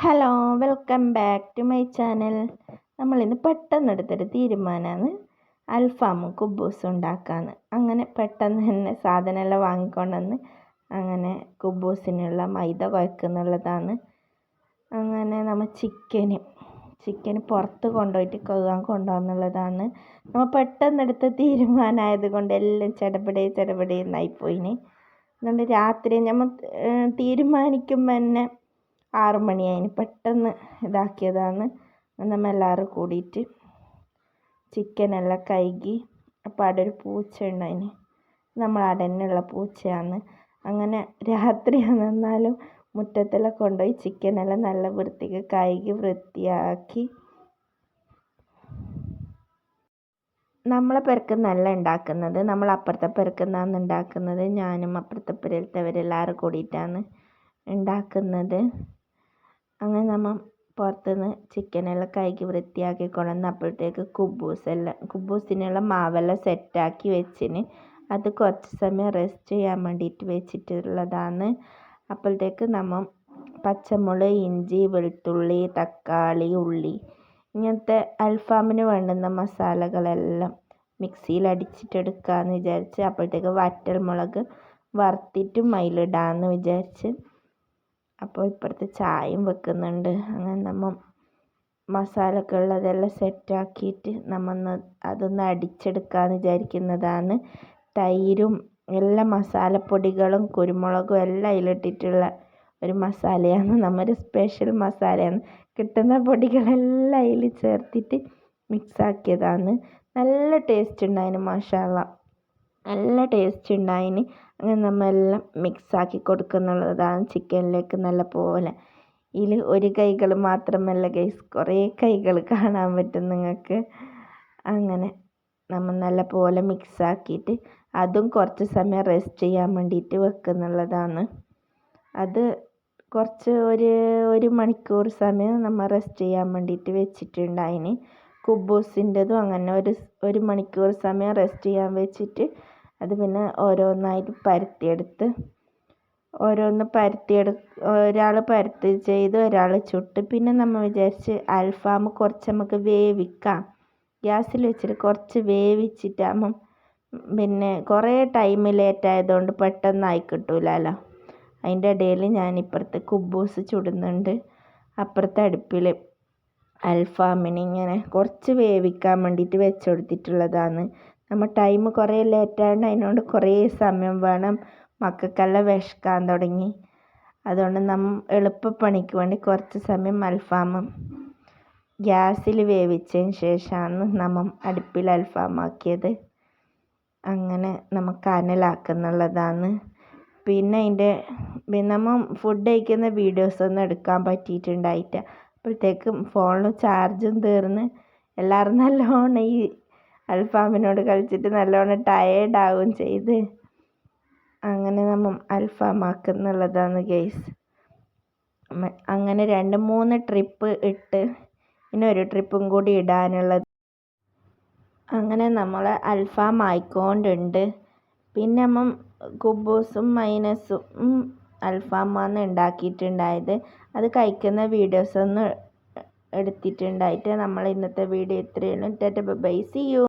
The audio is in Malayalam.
Hello, welcome back to my channel. നമ്മളിന്ന് പെട്ടെന്ന് എടുത്തൊരു തീരുമാനമാണ് അൽഫാമും കുബൂസും ഉണ്ടാക്കാമെന്ന്. അങ്ങനെ പെട്ടെന്ന് തന്നെ സാധനമെല്ലാം വാങ്ങിക്കൊണ്ടുവന്ന് അങ്ങനെ കുബൂസിനുള്ള മൈദ കുഴക്കുന്നുള്ളതാണ്. അങ്ങനെ നമ്മൾ ചിക്കന് പുറത്ത് കൊണ്ടുപോയിട്ട് കഴുകാൻ കൊണ്ടുപോകുന്നുള്ളതാണ്. നമ്മൾ പെട്ടെന്നെടുത്ത തീരുമാനമായത് കൊണ്ട് എല്ലാം ചടപടേന്നായിപ്പോയിന്. അതുകൊണ്ട് രാത്രി നമ്മൾ തീരുമാനിക്കുമ്പോൾ തന്നെ 6 മണിയായിന്. പെട്ടെന്ന് ഇതാക്കിയതാണ്. നമ്മൾ എല്ലാവരും കൂടിയിട്ട് ചിക്കനെല്ലാം കഴുകി. അപ്പോൾ അവിടെ ഒരു പൂച്ച ഉണ്ടായിന്, നമ്മളവിടെ തന്നെയുള്ള പൂച്ചയാണ്. അങ്ങനെ രാത്രിയാണെന്നാലും മുറ്റത്തെല്ലാം കൊണ്ടുപോയി ചിക്കനെല്ലാം നല്ല വൃത്തിക്ക് കഴുകി വൃത്തിയാക്കി. നമ്മളെ പെരക്കുന്നല്ല ഉണ്ടാക്കുന്നത്, നമ്മൾ അപ്പുറത്തെ പെരക്കുന്നാണ് ഉണ്ടാക്കുന്നത്. ഞാനും അപ്പുറത്തെ പെരയിലത്തവരെല്ലാവരും കൂടിയിട്ടാണ് ഉണ്ടാക്കുന്നത്. അങ്ങനെ നമ്മൾ പുറത്തുനിന്ന് ചിക്കനെല്ലാം കഴുകി വൃത്തിയാക്കി കൊണ്ടുവന്ന് അപ്പോഴത്തേക്ക് കുബൂസിനുള്ള മാവെല്ലാം സെറ്റാക്കി വെച്ചിന്. അത് കുറച്ച് സമയം റെസ്റ്റ് ചെയ്യാൻ വേണ്ടിയിട്ട് വെച്ചിട്ടുള്ളതാണ്. അപ്പോഴത്തേക്ക് നമ്മൾ പച്ചമുളക്, ഇഞ്ചി, വെളുത്തുള്ളി, തക്കാളി, ഉള്ളി ഇങ്ങനത്തെ അൽഫാമിന് വേണ്ടുന്ന മസാലകളെല്ലാം മിക്സിയിൽ അടിച്ചിട്ടെടുക്കാമെന്ന് വിചാരിച്ച്. അപ്പോഴത്തേക്ക് വറ്റൽമുളക് വറുത്തിട്ടും അതിലിടാമെന്ന് വിചാരിച്ച്. അപ്പോൾ ഇപ്പുറത്ത് ചായയും വെക്കുന്നുണ്ട്. അങ്ങനെ നമ്മൾ മസാലയൊക്കെ ഉള്ളതെല്ലാം സെറ്റാക്കിയിട്ട് അതൊന്ന് അടിച്ചെടുക്കാമെന്ന് വിചാരിക്കുന്നതാണ്. തൈരും എല്ലാ മസാലപ്പൊടികളും കുരുമുളകും എല്ലാം അതിലിട്ടിട്ടുള്ള ഒരു മസാലയാണ്. നമ്മുടെ സ്പെഷ്യൽ മസാലയാണ്. കിട്ടുന്ന പൊടികളെല്ലാം അതിൽ ചേർത്തിട്ട് മിക്സാക്കിയതാണ്. നല്ല ടേസ്റ്റ് ഉണ്ടായിന്, മാഷാ അല്ലാ, നല്ല ടേസ്റ്റ് ഉണ്ടായിന്. അങ്ങനെ നമ്മളെല്ലാം മിക്സാക്കി കൊടുക്കുന്നുള്ളതാണ് ചിക്കനിലേക്ക് നല്ല പോലെ. ഇതിൽ ഒരു കൈകൾ മാത്രമല്ല ഗൈസ്, കുറേ കൈകൾ കാണാൻ പറ്റും നിങ്ങൾക്ക്. അങ്ങനെ നമ്മൾ നല്ല പോലെ മിക്സാക്കിയിട്ട് അതും കുറച്ച് സമയം റെസ്റ്റ് ചെയ്യാൻ വേണ്ടിയിട്ട് വെക്കുന്നുള്ളതാണ്. അത് കുറച്ച് ഒരു മണിക്കൂർ സമയം നമ്മൾ റെസ്റ്റ് ചെയ്യാൻ വേണ്ടിയിട്ട് വെച്ചിട്ടുണ്ടായിന്. കുബൂസിൻ്റെതും അങ്ങനെ ഒരു മണിക്കൂർ സമയം റെസ്റ്റ് ചെയ്യാൻ വെച്ചിട്ട് അത് പിന്നെ ഓരോന്നായിട്ട് പരത്തിയെടുത്ത് ഒരാൾ പരത്തി ചെയ്ത് ഒരാൾ ചുട്ട്. പിന്നെ നമ്മൾ വിചാരിച്ച് അൽഫാം കുറച്ച് നമുക്ക് വേവിക്കാം, ഗ്യാസിൽ വെച്ചിട്ട് കുറച്ച് വേവിച്ചിട്ടാകുമ്പം പിന്നെ കുറേ ടൈം ലേറ്റ് ആയതുകൊണ്ട് പെട്ടെന്നായി കിട്ടൂലല്ലോ. അതിൻ്റെ ഇടയിൽ ഞാനിപ്പുറത്ത് കുബൂസ് ചുടുന്നുണ്ട്. അപ്പുറത്തെ അടുപ്പിൽ അൽഫാമിന് ഇങ്ങനെ കുറച്ച് വേവിക്കാൻ വേണ്ടിയിട്ട് വെച്ച് കൊടുത്തിട്ടുള്ളതാണ്. നമ്മൾ ടൈം കുറേ ലേറ്റായതുകൊണ്ട് അതിനോട് കുറേ സമയം വേണം. മക്കൾക്കെല്ലാം വിശക്കാൻ തുടങ്ങി. അതുകൊണ്ട് നമ്മൾ എളുപ്പപ്പണിക്ക് വേണ്ടി കുറച്ച് സമയം അൽഫാമും ഗ്യാസിൽ വേവിച്ചതിന് ശേഷമാണ് നമ്മൾ അടുപ്പിൽ അൽഫാമാക്കിയത്. അങ്ങനെ നമ്മൾ കനലാക്കുന്നുള്ളതാണ്. പിന്നെ നമ്മൾ ഫുഡ് കഴിക്കുന്ന വീഡിയോസൊന്നും എടുക്കാൻ പറ്റിയിട്ടുണ്ടായില്ല. അപ്പോഴത്തേക്കും ഫോണിൽ ചാർജും തീർന്ന് എല്ലാവരും നല്ലോണം ഈ അൽഫാമിനോട് കളിച്ചിട്ട് നല്ലോണം ടയേർഡാവുകയും ചെയ്ത്. അങ്ങനെ നമ്മൾ അൽഫാമാക്കുന്നുള്ളതാണ് ഗൈസ്. അങ്ങനെ 2-3 ട്രിപ്പ് ഇട്ട് ഇനി ഒരു ട്രിപ്പും കൂടി ഇടാനുള്ളത്. അങ്ങനെ നമ്മൾ അൽഫാം ആയിക്കൊണ്ടുണ്ട്. പിന്നെ നമ്മൾ കുബൂസും മൈനസും അൽഫാമാണ് ഉണ്ടാക്കിയിട്ടുണ്ടായത്. അത് കഴിക്കുന്ന വീഡിയോസൊന്നും എടുത്തിട്ടുണ്ടായിട്ട് നമ്മൾ ഇന്നത്തെ വീഡിയോ ഇത്രയുള്ളൂ. Tata bye bye, see U.